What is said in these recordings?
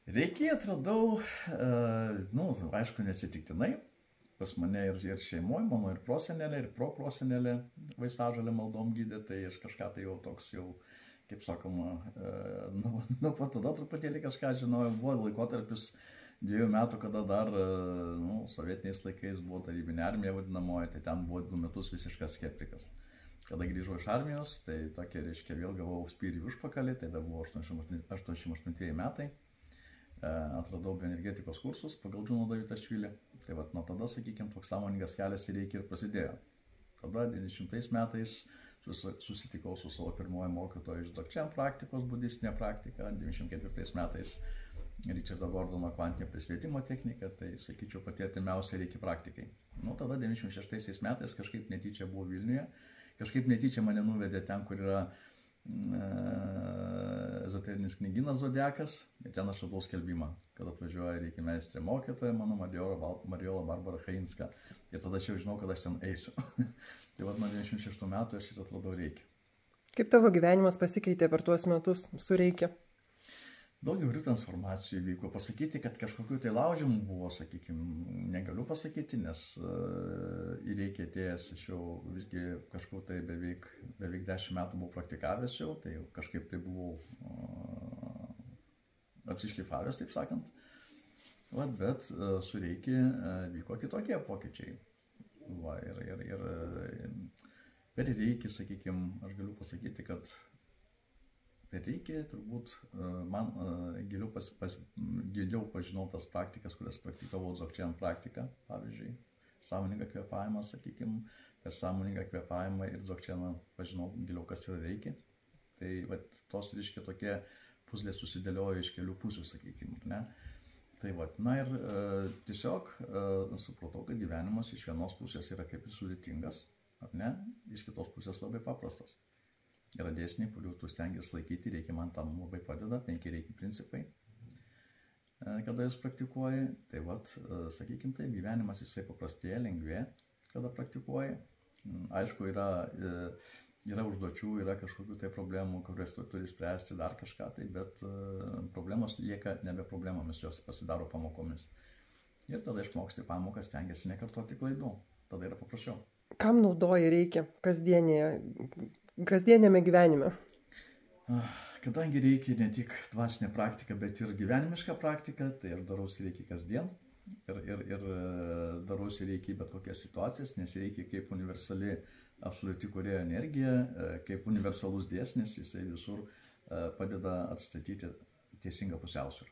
Reiki atradau, aišku, neatsitiktinai. Pas mane ir šeimoje, mano ir prosenelė, ir proprosenelė vaistažolė maldom gydė, tai aš kažką tai jau toks jau, kaip sakoma, nuo pat tada truputėlį kažką žinojau. Buvo laikotarpis 2 metų, kada dar, sovietiniais laikais buvo tarybinė armija vadinamoji, tai ten buvo 2 metus visiškas skeptikas. Kada grįžau iš armijos, tai tokia, reiškia, vėl gavau spyrį užpakalį, tai dar buvo 88 metai. Atradau bioenergetikos kursus pagal Džoną Davitašvilį. Tai vat nuo tada, sakykime, toks sąmoningas kelias į Reiki ir prasidėjo. Tada 90 metais susitikau su savo pirmoju mokytoju iš Dzogchen praktikos, budistinė praktika, 94 metais Richardo Gordono kvantinio prisilietimo technika, tai sakyčiau pati artimiausia Reiki praktikai. Tada 96 metais kažkaip netyčia buvau Vilniuje, kažkaip netyčia mane nuvedė ten, kur yra ezoterinis knygynas Zodiakas, ir ten aš radau skelbimą, kad atvažiuoja Reiki meistrė mokytoja, mano Mariola Barbara Chainska. Ir tada aš jau žinau, kad aš ten eisiu. Tai nuo 96 metų aš ir atradau Reiki. Kaip tavo gyvenimas pasikeitė per tuos metus su Reiki? Daug įvairių transformacijų vyko. Pasakyti, kad kažkokių tai laužimų buvo, sakykime, negaliu pasakyti, nes į Reiki atėjęs aš jau visgi kažkur tai beveik 10 metų buvau praktikavęs jau, tai kažkaip tai buvau apsišlifavęs, taip sakant. Bet su Reiki vyko kitokie pokyčiai. Ir per Reiki, sakykime, aš galiu pasakyti, kad per Reiki turbūt man giliau pažinau tas praktikas, kurias praktikavau Dzogchen praktiką, pavyzdžiui, sąmoningą kvėpavimą, sakykime, per sąmoningą kvėpavimą ir Dzogcheną pažinau giliau, kas yra Reiki. Tai tos, reiškia, tokie puzlės susidėliojo iš kelių pusių, sakykime, ne? Tai ir tiesiog supratau, kad gyvenimas iš vienos pusės yra kaip ir sudėtingas, ar ne? Iš kitos pusės labai paprastas. Yra dėsniai, kurių tu stengiasi laikyti, Reiki man tam labai padeda, 5 Reiki principai, kada jūs praktikuoji. Tai sakykime taip, gyvenimas jisai paprastėja, lengvėja, kada praktikuoji. Aišku, yra užduočių, yra kažkokių tai problemų, kurias tu turi spręsti, dar kažką tai, bet problemos lieka nebe problemomis, jos pasidaro pamokomis. Ir tada išmoksti pamokas, stengiasi nekartoti klaidų, tada yra paprasčiau. Kam naudoji Reiki kasdienėme gyvenime? Kadangi Reiki ne tik dvasinė praktika, bet ir gyvenimiška praktika, tai aš darausi Reiki kasdien ir darausi Reiki bet kokias situacijas, nes Reiki kaip universali absoliuti kūrėjo energija, kaip universalus dėsnis, jisai visur padeda atstatyti teisingą pusiausvyrą.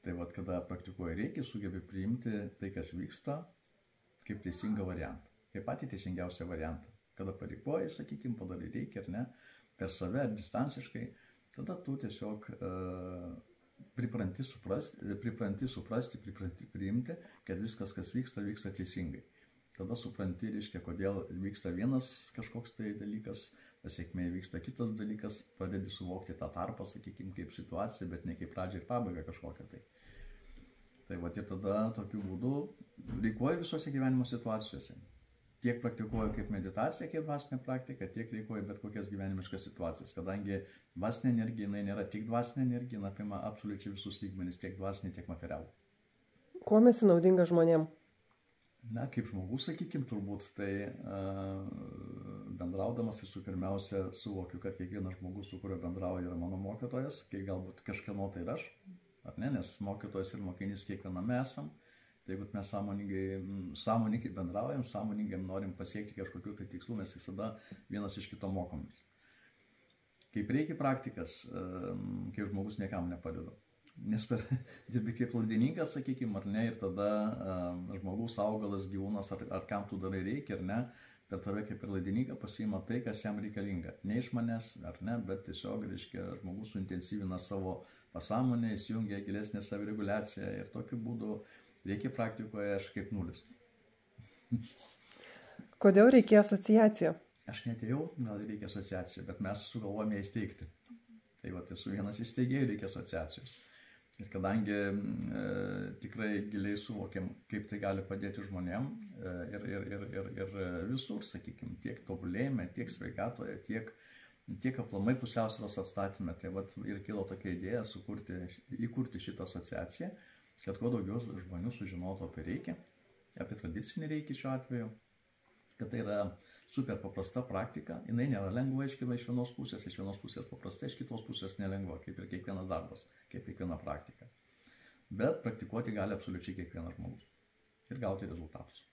Tai kada praktikuoji Reiki, sugebi priimti tai, kas vyksta, kaip teisingą variantą, kaip patį teisingiausią variantą. Kada pareikoji, sakykime, padarai Reiki ar ne, per save, distanciškai, tada tu tiesiog pripranti suprasti, priimti, kad viskas, kas vyksta, vyksta teisingai. Tada supranti, reiškia, kodėl vyksta vienas kažkoks tai dalykas, pasiekmėje vyksta kitas dalykas, pradedi suvokti tą tarpą, sakykime, kaip situaciją, bet ne kaip pradžią ir pabaigą kažkokią tai. Tai ir tada tokiu būdu reikuoju visose gyvenimo situacijose. Tiek praktikuoju kaip meditaciją, kaip dvasinė praktika, tiek reikuoju bet kokias gyvenimiškas situacijas, kadangi dvasinė energija, jinai nėra tik dvasinė energija, jinai apima absoliučiai visus lygmenis, tiek dvasinį, tiek materialų. Kuo esi naudinga žmonėm? Na, kaip žmogus, sakykime, turbūt, tai bendraudamas visų pirmiausia suvokiu, kad kiekvienas žmogus, su kuriuo bendrauju, yra mano mokytojas, kai galbūt kažkieno tai ir aš, ar ne, nes mokytojas ir mokinys kiekviename esam. Tai jeigu mes sąmoningai bendraujam, sąmoningai norim pasiekti kažkokių tai tikslų, mes visada vienas iš kito mokomės. Kaip Reiki praktikas, kaip žmogus niekam nepadeda. Nes dirbi kaip laidininkas, sakykime, ar ne, ir tada žmogus, augalas, gyvūnas, ar kam tu darai Reiki, ar ne, per tave kaip ir laidininką pasiima tai, kas jam reikalinga. Ne iš manęs, ar ne, bet tiesiog, reiškia, žmogus suintensyvina savo pasąmonę, įsijungia gilesnę savireguliaciją ir tokiu būdu Reiki praktikoje aš kaip nulis. Kodėl reikėjo asociacija? Aš neatėjau, gal reikia asociacija, bet mes sugalvojame ją įsteigti. Tai esu vienas iš steigėjų, reikia asociacijos. Ir kadangi tikrai giliai suvokiam, kaip tai gali padėti žmonėm ir visur, sakykime, tiek tobulėjime, tiek sveikatoje, tiek tiek aplamai pusiausvyros atstatymę. Tai vat ir kilo tokia idėja įkurti šitą asociaciją, kad kuo daugiau žmonių sužinotų apie reikį, apie tradicinį reikį šiuo atveju, kad tai yra super paprasta praktika, jinai nėra lengva iš vienos pusės paprasta, iš kitos pusės nelengva, kaip ir kiekvienas darbas, kaip kiekviena praktika. Bet praktikuoti gali absoliučiai kiekvienas žmogus ir gauti rezultatus.